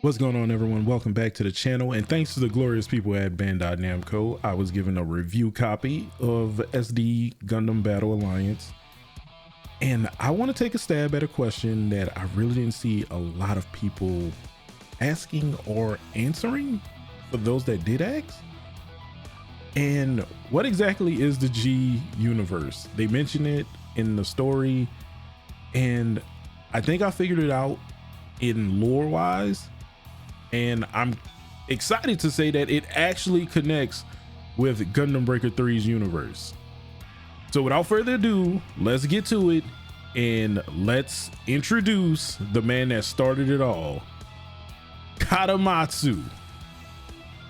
What's going on, everyone? Welcome back to the channel, and thanks to the glorious people at Bandai Namco, I was given a review copy of SD Gundam Battle Alliance, and I want to take a stab at a question that I really didn't see a lot of people asking or answering, for those that did ask. And what exactly is the G universe? They mention it in the story, and I think I figured it out in lore wise. And I'm excited to say that it actually connects with Gundam Breaker 3's universe. So without further ado, let's get to it and let's introduce the man that started it all, Katamatsu.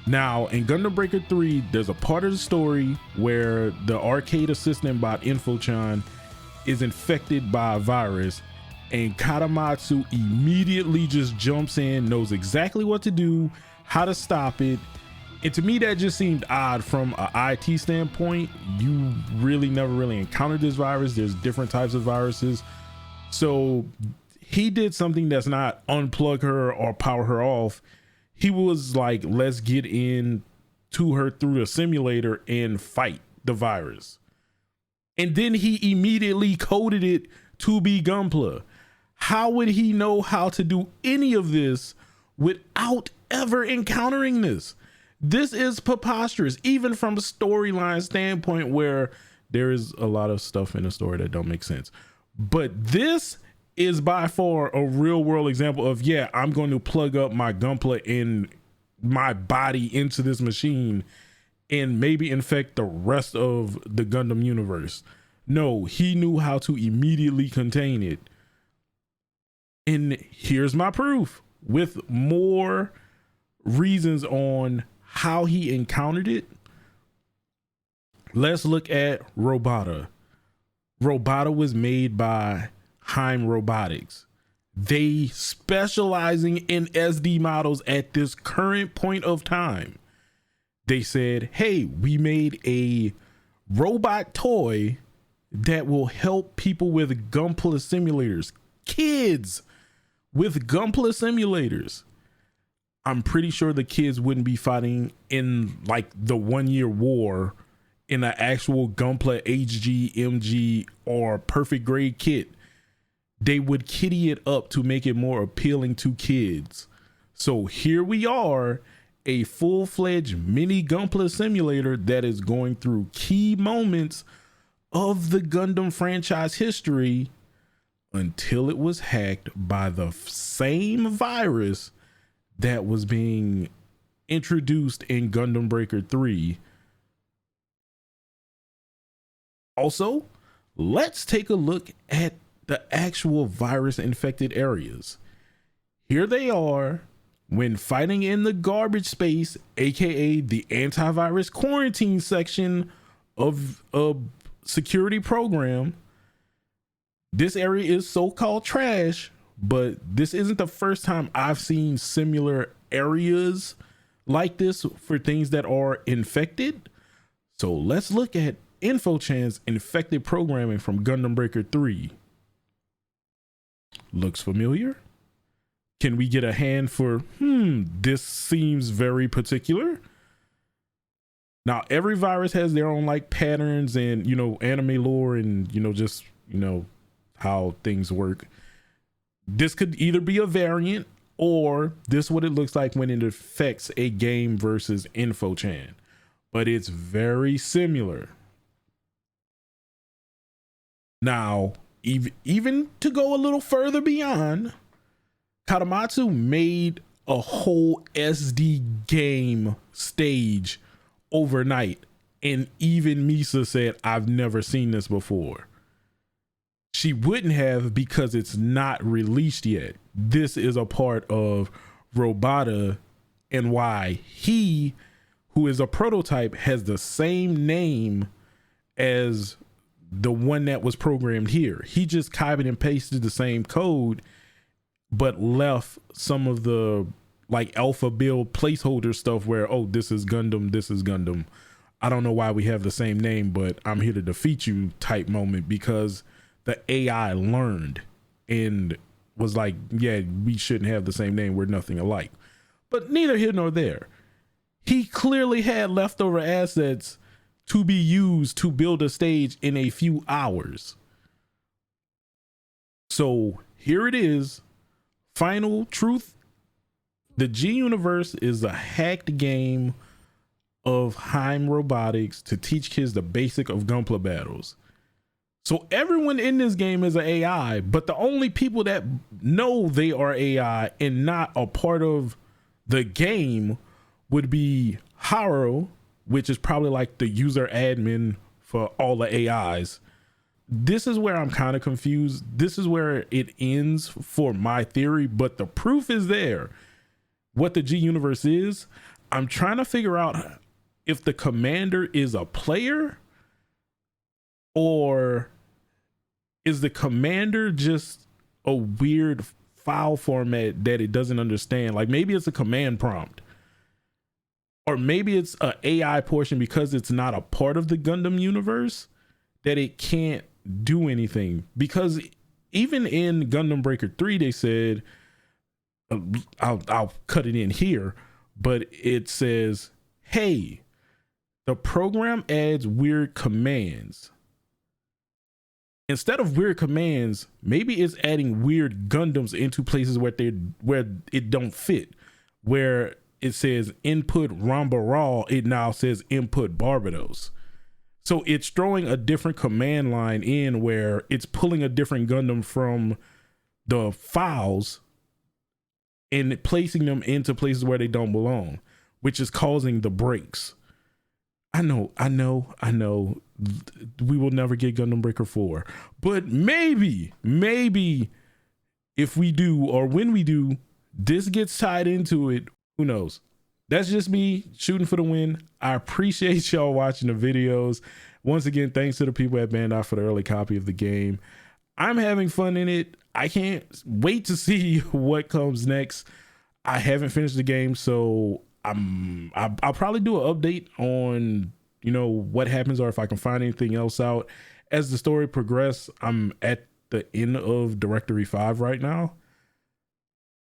Now, in Gundam Breaker 3, there's a part of the story where the arcade assistant bot Infochan is infected by a virus, and Katamatsu immediately just jumps in, knows exactly what to do, how to stop it. And to me, that just seemed odd from an IT standpoint. You really never encountered this virus. There's different types of viruses. So he did something that's not unplug her or power her off. He was like, let's get in to her through the simulator and fight the virus. And then he immediately coded it to be Gunpla. How would he know how to do any of this without ever encountering this? This is preposterous, even from a storyline standpoint, where there is a lot of stuff in the story that don't make sense. But this is by far a real world example of, yeah, I'm going to plug up my Gunpla in my body into this machine and maybe infect the rest of the Gundam universe. No, he knew how to immediately contain it. And here's my proof with more reasons on how he encountered it. Let's look at Robota. Robota was made by Heim Robotics. They specializing in SD models at this current point of time. They said, hey, we made a robot toy that will help people with Gunpla simulators. Kids with Gunpla simulators. I'm pretty sure the kids wouldn't be fighting in like the 1 year war in an actual Gunpla HG, MG, or perfect grade kit. They would kitty it up to make it more appealing to kids. So here we are, a full-fledged mini Gunpla simulator that is going through key moments of the Gundam franchise history until it was hacked by the same virus that was being introduced in Gundam Breaker 3. Also, let's take a look at the actual virus infected areas. Here they are when fighting in the garbage space, aka the antivirus quarantine section of a security program. This area is so-called trash, but this isn't the first time I've seen similar areas like this for things that are infected. So let's look at Infochan's infected programming from Gundam Breaker 3. Looks familiar? Can we get a hand for, this seems very particular? Now, every virus has their own like patterns and, anime lore and, just, how things work. This could either be a variant or this what it looks like when it affects a game versus Infochan, but it's very similar. Now, even to go a little further beyond, Katamatsu made a whole SD game stage overnight, and even Misa said, I've never seen this before. She wouldn't have because it's not released yet. This is a part of Robota and why he, who is a prototype, has the same name as the one that was programmed here. He just copied and pasted the same code, but left some of the like alpha build placeholder stuff where, oh, this is Gundam, this is Gundam. I don't know why we have the same name, but I'm here to defeat you type moment, because the AI learned and was like, yeah, we shouldn't have the same name. We're nothing alike. But neither here nor there. He clearly had leftover assets to be used to build a stage in a few hours. So here it is. Final truth. The G Universe is a hacked game of Heim Robotics to teach kids the basic of Gunpla battles. So everyone in this game is an AI, but the only people that know they are AI and not a part of the game would be Haro, which is probably like the user admin for all the AIs. This is where I'm kind of confused. This is where it ends for my theory, but the proof is there. What the G Universe is, I'm trying to figure out if the commander is a player, or is the commander just a weird file format that it doesn't understand? Like maybe it's a command prompt, or maybe it's an AI portion because it's not a part of the Gundam universe that it can't do anything. Because even in Gundam Breaker 3, they said, I'll cut it in here, but it says, hey, the program adds weird commands. Instead of weird commands, maybe it's adding weird Gundams into places where it don't fit. Where it says input Rambaral, it now says input Barbados. So it's throwing a different command line in where it's pulling a different Gundam from the files and placing them into places where they don't belong, which is causing the breaks. I know. We will never get Gundam Breaker 4, but maybe if we do, or when we do, this gets tied into it. Who knows? That's just me shooting for the win. I appreciate y'all watching the videos. Once again, thanks to the people at Bandai for the early copy of the game. I'm having fun in it. I can't wait to see what comes next. I haven't finished the game, so I'll probably do an update on, you know, what happens, or if I can find anything else out as the story progresses. I'm at the end of Directory 5 right now.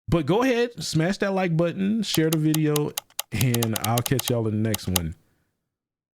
But go ahead, smash that like button, share the video, and I'll catch y'all in the next one.